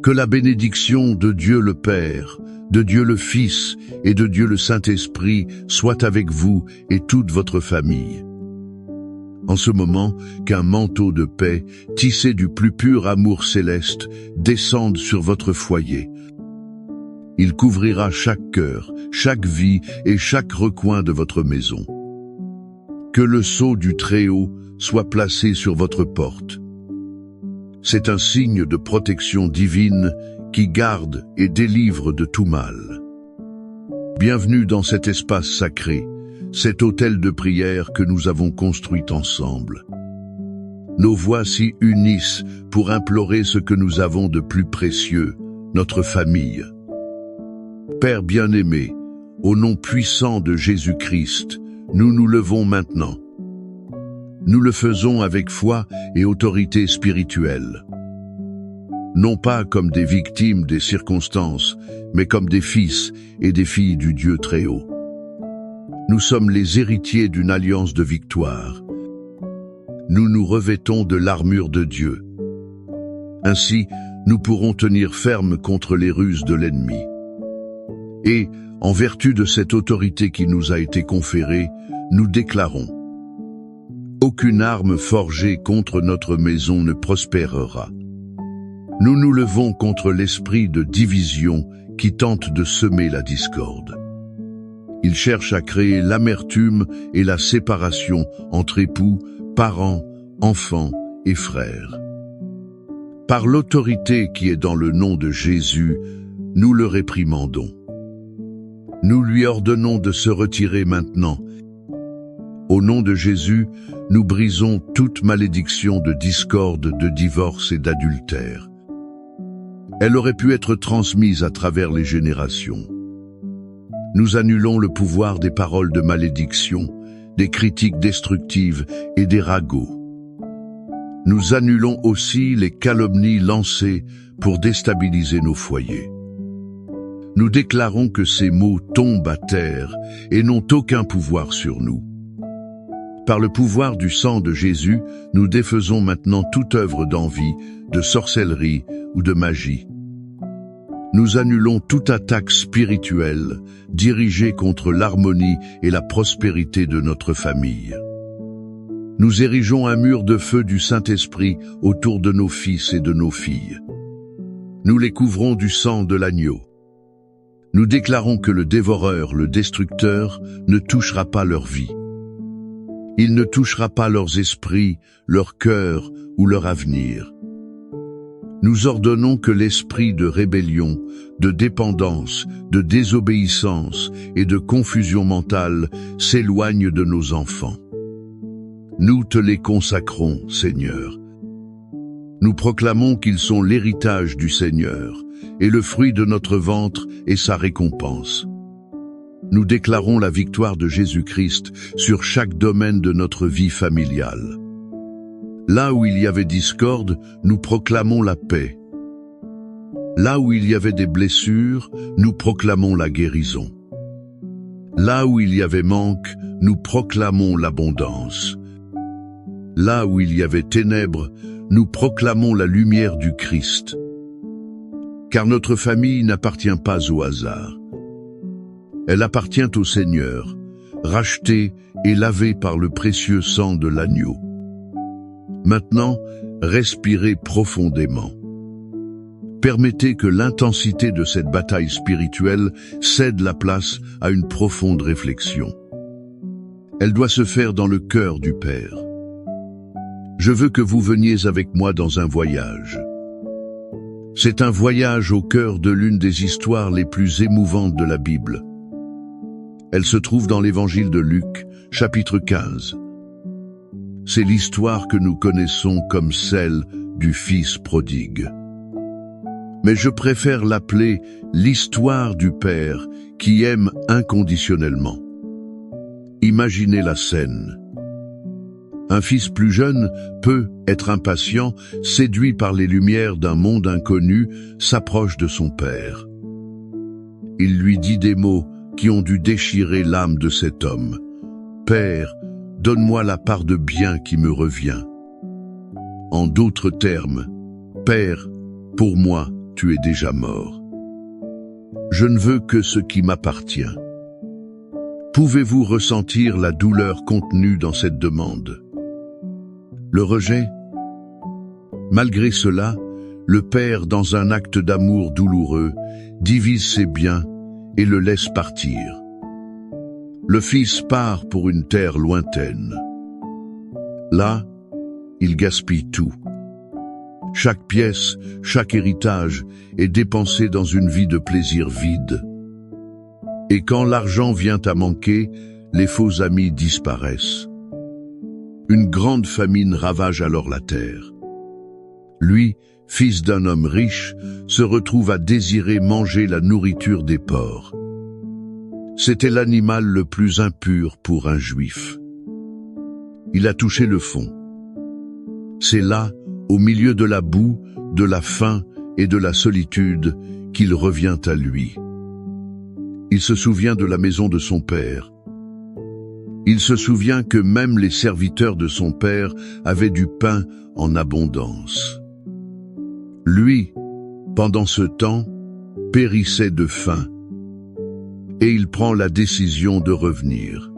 Que la bénédiction de Dieu le Père, de Dieu le Fils et de Dieu le Saint-Esprit soit avec vous et toute votre famille. En ce moment, qu'un manteau de paix, tissé du plus pur amour céleste, descende sur votre foyer. Il couvrira chaque cœur, chaque vie et chaque recoin de votre maison. Que le sceau du Très-Haut soit placé sur votre porte. C'est un signe de protection divine qui garde et délivre de tout mal. Bienvenue dans cet espace sacré, cet autel de prière que nous avons construit ensemble. Nos voix s'y unissent pour implorer ce que nous avons de plus précieux, notre famille. Père bien-aimé, au nom puissant de Jésus-Christ, nous nous levons maintenant. Nous le faisons avec foi et autorité spirituelle. Non pas comme des victimes des circonstances, mais comme des fils et des filles du Dieu Très-Haut. Nous sommes les héritiers d'une alliance de victoire. Nous nous revêtons de l'armure de Dieu. Ainsi, nous pourrons tenir ferme contre les ruses de l'ennemi. Et, en vertu de cette autorité qui nous a été conférée, nous déclarons: aucune arme forgée contre notre maison ne prospérera. Nous nous levons contre l'esprit de division qui tente de semer la discorde. Il cherche à créer l'amertume et la séparation entre époux, parents, enfants et frères. Par l'autorité qui est dans le nom de Jésus, nous le réprimandons. Nous lui ordonnons de se retirer maintenant. Au nom de Jésus, nous brisons toute malédiction de discorde, de divorce et d'adultère. Elle aurait pu être transmise à travers les générations. Nous annulons le pouvoir des paroles de malédiction, des critiques destructives et des ragots. Nous annulons aussi les calomnies lancées pour déstabiliser nos foyers. Nous déclarons que ces mots tombent à terre et n'ont aucun pouvoir sur nous. Par le pouvoir du sang de Jésus, nous défaisons maintenant toute œuvre d'envie, de sorcellerie ou de magie. Nous annulons toute attaque spirituelle dirigée contre l'harmonie et la prospérité de notre famille. Nous érigeons un mur de feu du Saint-Esprit autour de nos fils et de nos filles. Nous les couvrons du sang de l'agneau. Nous déclarons que le dévoreur, le destructeur, ne touchera pas leur vie. Il ne touchera pas leurs esprits, leur cœur ou leur avenir. Nous ordonnons que l'esprit de rébellion, de dépendance, de désobéissance et de confusion mentale s'éloigne de nos enfants. Nous te les consacrons, Seigneur. Nous proclamons qu'ils sont l'héritage du Seigneur, et le fruit de notre ventre est sa récompense. Nous déclarons la victoire de Jésus-Christ sur chaque domaine de notre vie familiale. Là où il y avait discorde, nous proclamons la paix. Là où il y avait des blessures, nous proclamons la guérison. Là où il y avait manque, nous proclamons l'abondance. Là où il y avait ténèbres, nous proclamons la lumière du Christ. Car notre famille n'appartient pas au hasard. Elle appartient au Seigneur, rachetée et lavée par le précieux sang de l'agneau. Maintenant, respirez profondément. Permettez que l'intensité de cette bataille spirituelle cède la place à une profonde réflexion. Elle doit se faire dans le cœur du Père. Je veux que vous veniez avec moi dans un voyage. C'est un voyage au cœur de l'une des histoires les plus émouvantes de la Bible. Elle se trouve dans l'évangile de Luc, chapitre 15. C'est l'histoire que nous connaissons comme celle du Fils prodigue. Mais je préfère l'appeler l'histoire du Père qui aime inconditionnellement. Imaginez la scène. Un fils plus jeune, peut être impatient, séduit par les lumières d'un monde inconnu, s'approche de son père. Il lui dit des mots qui ont dû déchirer l'âme de cet homme. « Père, donne-moi la part de bien qui me revient. » En d'autres termes, « Père, pour moi, tu es déjà mort. Je ne veux que ce qui m'appartient. Pouvez-vous ressentir la douleur contenue dans cette demande? Le rejet? Malgré cela, le père, dans un acte d'amour douloureux, divise ses biens et le laisse partir. Le fils part pour une terre lointaine. Là, il gaspille tout. Chaque pièce, chaque héritage est dépensé dans une vie de plaisir vide. Et quand l'argent vient à manquer, les faux amis disparaissent. Une grande famine ravage alors la terre. Lui, fils d'un homme riche, se retrouve à désirer manger la nourriture des porcs. C'était l'animal le plus impur pour un juif. Il a touché le fond. C'est là, au milieu de la boue, de la faim et de la solitude, qu'il revient à lui. Il se souvient de la maison de son père. Il se souvient que même les serviteurs de son père avaient du pain en abondance. Lui, pendant ce temps, périssait de faim. Et il prend la décision de revenir.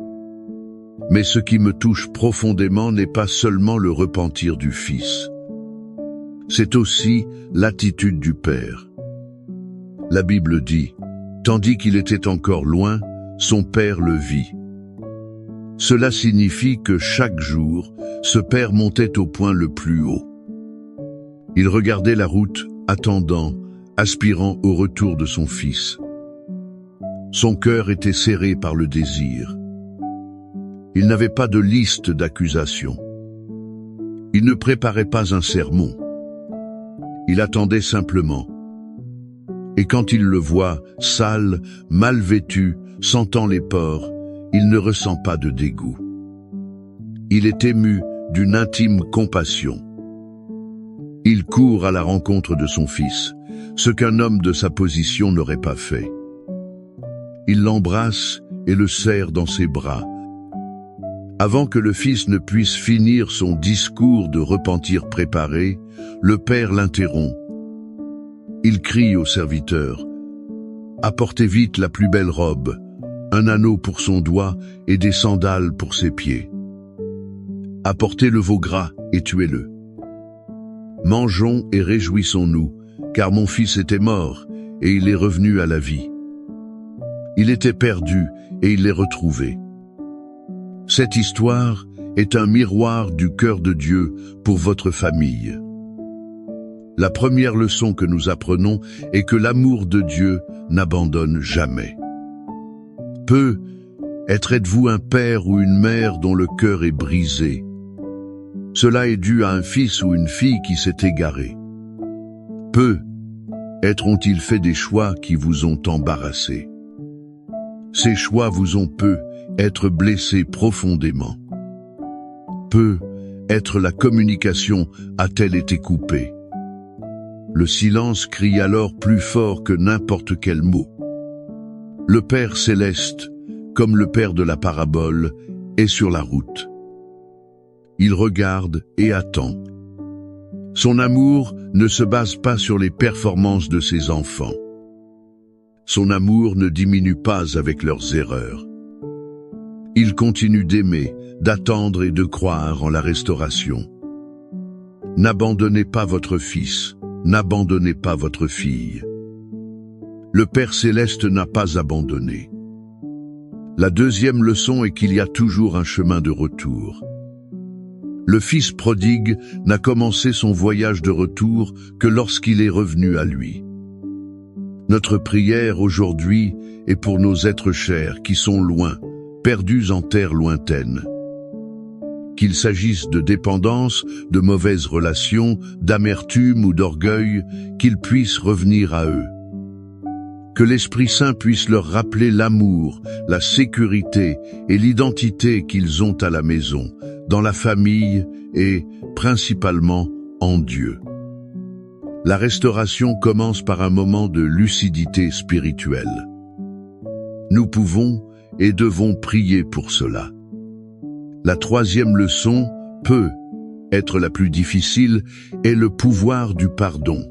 Mais ce qui me touche profondément n'est pas seulement le repentir du fils. C'est aussi l'attitude du père. La Bible dit, tandis qu'il était encore loin, son père le vit. Cela signifie que chaque jour, ce père montait au point le plus haut. Il regardait la route, attendant, aspirant au retour de son fils. Son cœur était serré par le désir. Il n'avait pas de liste d'accusations. Il ne préparait pas un sermon. Il attendait simplement. Et quand il le voit, sale, mal vêtu, sentant les porcs, il ne ressent pas de dégoût. Il est ému d'une intime compassion. Il court à la rencontre de son fils, ce qu'un homme de sa position n'aurait pas fait. Il l'embrasse et le serre dans ses bras. Avant que le fils ne puisse finir son discours de repentir préparé, le père l'interrompt. Il crie au serviteur « Apportez vite la plus belle robe, un anneau pour son doigt et des sandales pour ses pieds. Apportez le veau gras et tuez-le. Mangeons et réjouissons-nous, car mon fils était mort et il est revenu à la vie. Il était perdu et il l'est retrouvé. » Cette histoire est un miroir du cœur de Dieu pour votre famille. La première leçon que nous apprenons est que l'amour de Dieu n'abandonne jamais. Êtes-vous un père ou une mère dont le cœur est brisé? Cela est dû à un fils ou une fille qui s'est égaré. Ont-ils fait des choix qui vous ont embarrassé? Ces choix vous ont être blessés profondément. La communication a-t-elle été coupée? Le silence crie alors plus fort que n'importe quel mot. Le Père céleste, comme le père de la parabole, est sur la route. Il regarde et attend. Son amour ne se base pas sur les performances de ses enfants. Son amour ne diminue pas avec leurs erreurs. Il continue d'aimer, d'attendre et de croire en la restauration. N'abandonnez pas votre fils, n'abandonnez pas votre fille. Le Père céleste n'a pas abandonné. La deuxième leçon est qu'il y a toujours un chemin de retour. Le fils prodigue n'a commencé son voyage de retour que lorsqu'il est revenu à lui. Notre prière aujourd'hui est pour nos êtres chers qui sont loin, perdus en terre lointaine. Qu'il s'agisse de dépendance, de mauvaises relations, d'amertume ou d'orgueil, qu'ils puissent revenir à eux. Que l'Esprit Saint puisse leur rappeler l'amour, la sécurité et l'identité qu'ils ont à la maison, dans la famille et, principalement, en Dieu. La restauration commence par un moment de lucidité spirituelle. Nous pouvons et devons prier pour cela. La troisième leçon, être la plus difficile, est le pouvoir du pardon.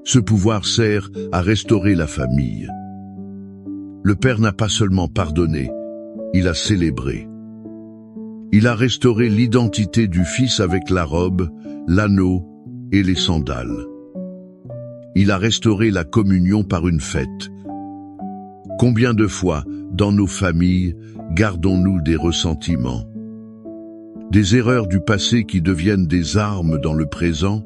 Ce pouvoir sert à restaurer la famille. Le Père n'a pas seulement pardonné, il a célébré. Il a restauré l'identité du Fils avec la robe, l'anneau et les sandales. Il a restauré la communion par une fête. Combien de fois, dans nos familles, gardons-nous des ressentiments, des erreurs du passé qui deviennent des armes dans le présent?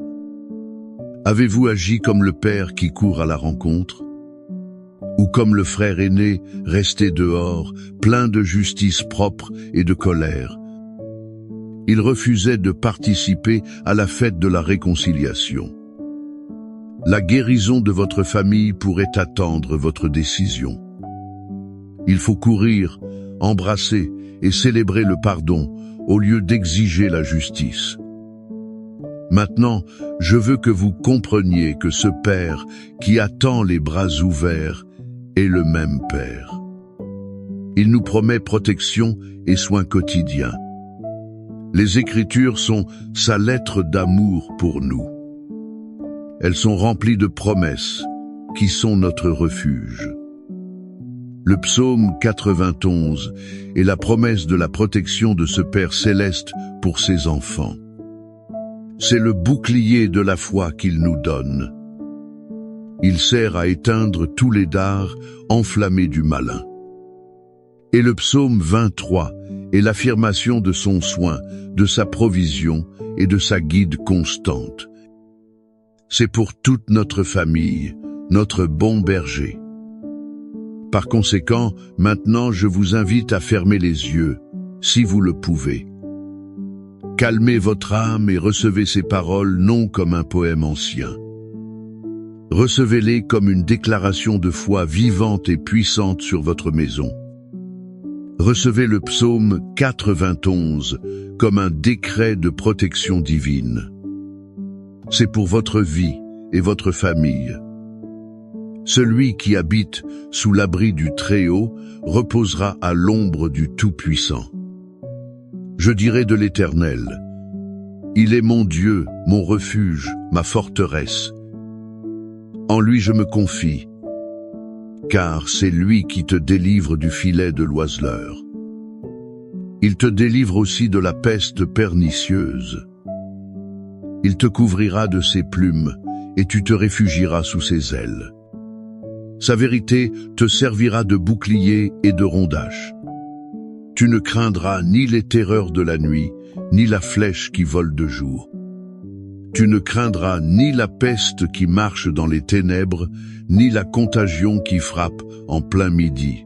Avez-vous agi comme le père qui court à la rencontre? Ou comme le frère aîné resté dehors, plein de justice propre et de colère? Il refusait de participer à la fête de la réconciliation. La guérison de votre famille pourrait attendre votre décision. Il faut courir, embrasser et célébrer le pardon au lieu d'exiger la justice. Maintenant, je veux que vous compreniez que ce Père qui attend les bras ouverts est le même Père. Il nous promet protection et soins quotidiens. Les Écritures sont sa lettre d'amour pour nous. Elles sont remplies de promesses qui sont notre refuge. Le psaume 91 est la promesse de la protection de ce Père céleste pour ses enfants. C'est le bouclier de la foi qu'il nous donne. Il sert à éteindre tous les dards enflammés du malin. Et le psaume 23 est l'affirmation de son soin, de sa provision et de sa guide constante. C'est pour toute notre famille, notre bon berger. Par conséquent, maintenant je vous invite à fermer les yeux, si vous le pouvez. Calmez votre âme et recevez ces paroles non comme un poème ancien. Recevez-les comme une déclaration de foi vivante et puissante sur votre maison. Recevez le psaume 91 comme un décret de protection divine. C'est pour votre vie et votre famille. Celui qui habite sous l'abri du Très-Haut reposera à l'ombre du Tout-Puissant. Je dirai de l'Éternel, il est mon Dieu, mon refuge, ma forteresse. En lui je me confie, car c'est lui qui te délivre du filet de l'oiseleur. Il te délivre aussi de la peste pernicieuse. Il te couvrira de ses plumes, et tu te réfugieras sous ses ailes. Sa vérité te servira de bouclier et de rondache. Tu ne craindras ni les terreurs de la nuit, ni la flèche qui vole de jour. Tu ne craindras ni la peste qui marche dans les ténèbres, ni la contagion qui frappe en plein midi.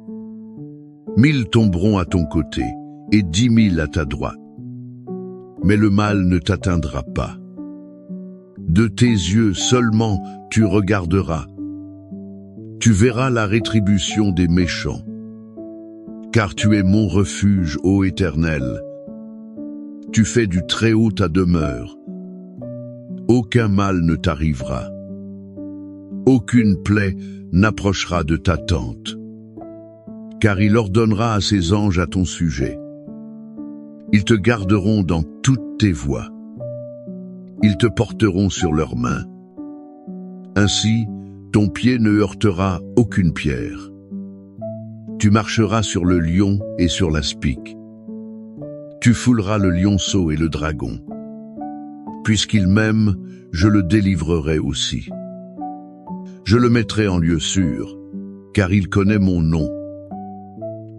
1000 tomberont à ton côté, et 10 000 à ta droite. Mais le mal ne t'atteindra pas. De tes yeux seulement tu regarderas. Tu verras la rétribution des méchants. Car tu es mon refuge, ô Éternel. Tu fais du Très-Haut ta demeure. Aucun mal ne t'arrivera. Aucune plaie n'approchera de ta tente. Car il ordonnera à ses anges à ton sujet. Ils te garderont dans toutes tes voies. Ils te porteront sur leurs mains. Ainsi, ton pied ne heurtera aucune pierre. Tu marcheras sur le lion et sur l'aspic. Tu fouleras le lionceau et le dragon. Puisqu'il m'aime, je le délivrerai aussi. Je le mettrai en lieu sûr, car il connaît mon nom.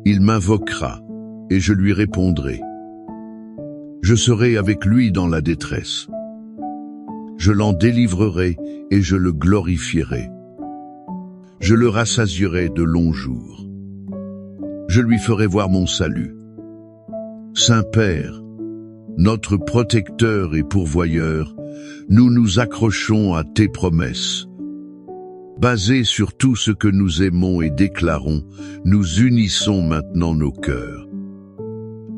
Il m'invoquera, et je lui répondrai. Je serai avec lui dans la détresse. Je l'en délivrerai et je le glorifierai. Je le rassasierai de longs jours. Je lui ferai voir mon salut. Saint-Père, notre protecteur et pourvoyeur, nous nous accrochons à tes promesses. Basés sur tout ce que nous aimons et déclarons, nous unissons maintenant nos cœurs.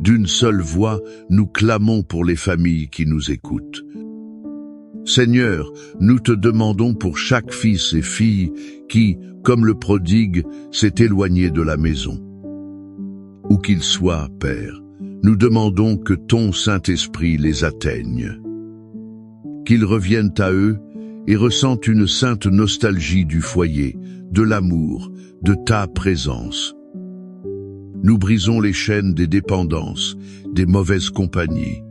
D'une seule voix, nous clamons pour les familles qui nous écoutent. Seigneur, nous te demandons pour chaque fils et fille qui, comme le prodigue, s'est éloigné de la maison. Où qu'il soit, Père, nous demandons que ton Saint-Esprit les atteigne. Qu'ils reviennent à eux et ressentent une sainte nostalgie du foyer, de l'amour, de ta présence. Nous brisons les chaînes des dépendances, des mauvaises compagnies.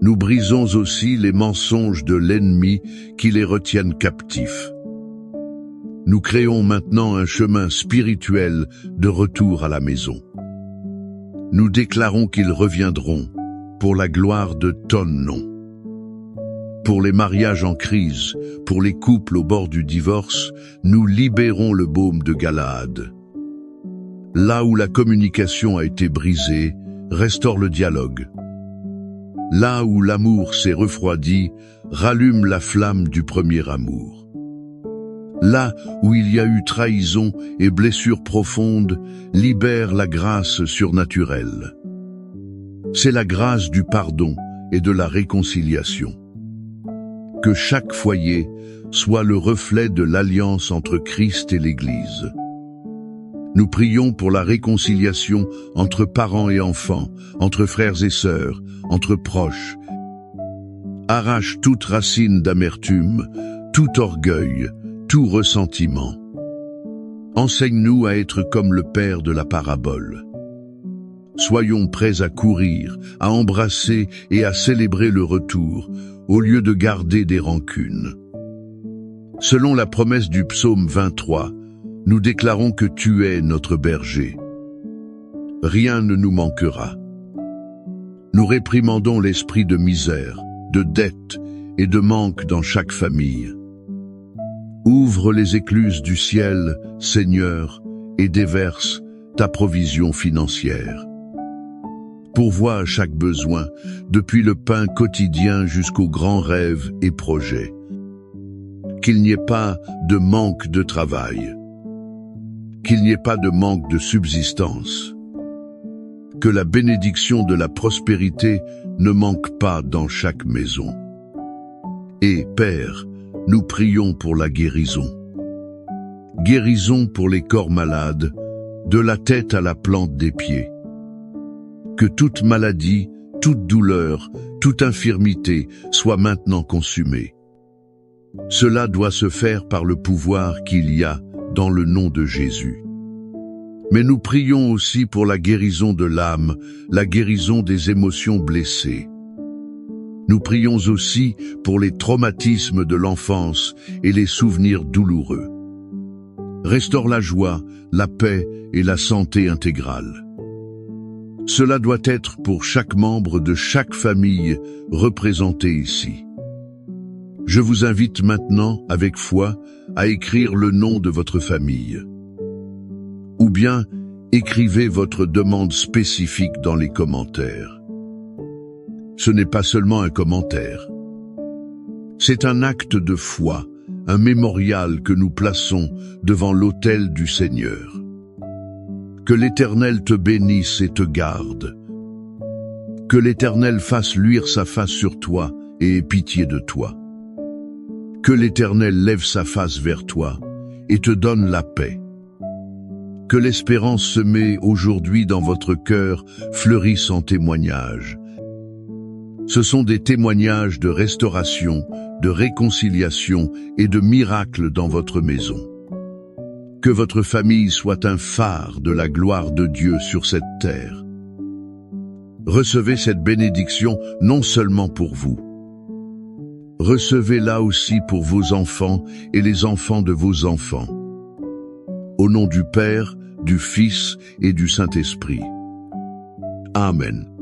Nous brisons aussi les mensonges de l'ennemi qui les retiennent captifs. Nous créons maintenant un chemin spirituel de retour à la maison. Nous déclarons qu'ils reviendront pour la gloire de ton nom. Pour les mariages en crise, pour les couples au bord du divorce, nous libérons le baume de Galaad. Là où la communication a été brisée, restaure le dialogue. Là où l'amour s'est refroidi, rallume la flamme du premier amour. Là où il y a eu trahison et blessures profondes, libère la grâce surnaturelle. C'est la grâce du pardon et de la réconciliation. Que chaque foyer soit le reflet de l'alliance entre Christ et l'Église. Nous prions pour la réconciliation entre parents et enfants, entre frères et sœurs, entre proches. Arrache toute racine d'amertume, tout orgueil, tout ressentiment. Enseigne-nous à être comme le Père de la parabole. Soyons prêts à courir, à embrasser et à célébrer le retour, au lieu de garder des rancunes. Selon la promesse du psaume 23, nous déclarons que tu es notre berger. Rien ne nous manquera. Nous réprimandons l'esprit de misère, de dette et de manque dans chaque famille. Ouvre les écluses du ciel, Seigneur, et déverse ta provision financière. Pourvois à chaque besoin, depuis le pain quotidien jusqu'aux grands rêves et projets. Qu'il n'y ait pas de manque de travail. Qu'il n'y ait pas de manque de subsistance. Que la bénédiction de la prospérité ne manque pas dans chaque maison. Et, Père, nous prions pour la guérison. Guérison pour les corps malades, de la tête à la plante des pieds. Que toute maladie, toute douleur, toute infirmité soit maintenant consumée. Cela doit se faire par le pouvoir qu'il y a dans le nom de Jésus. Mais nous prions aussi pour la guérison de l'âme, la guérison des émotions blessées. Nous prions aussi pour les traumatismes de l'enfance et les souvenirs douloureux. Restaure la joie, la paix et la santé intégrale. Cela doit être pour chaque membre de chaque famille représentée ici. Je vous invite maintenant, avec foi, à écrire le nom de votre famille. Ou bien, écrivez votre demande spécifique dans les commentaires. Ce n'est pas seulement un commentaire. C'est un acte de foi, un mémorial que nous plaçons devant l'autel du Seigneur. Que l'Éternel te bénisse et te garde. Que l'Éternel fasse luire sa face sur toi et ait pitié de toi. Que l'Éternel lève sa face vers toi et te donne la paix. Que l'espérance semée aujourd'hui dans votre cœur fleurisse en témoignages. Ce sont des témoignages de restauration, de réconciliation et de miracles dans votre maison. Que votre famille soit un phare de la gloire de Dieu sur cette terre. Recevez cette bénédiction non seulement pour vous. Recevez-la aussi pour vos enfants et les enfants de vos enfants. Au nom du Père, du Fils et du Saint-Esprit. Amen.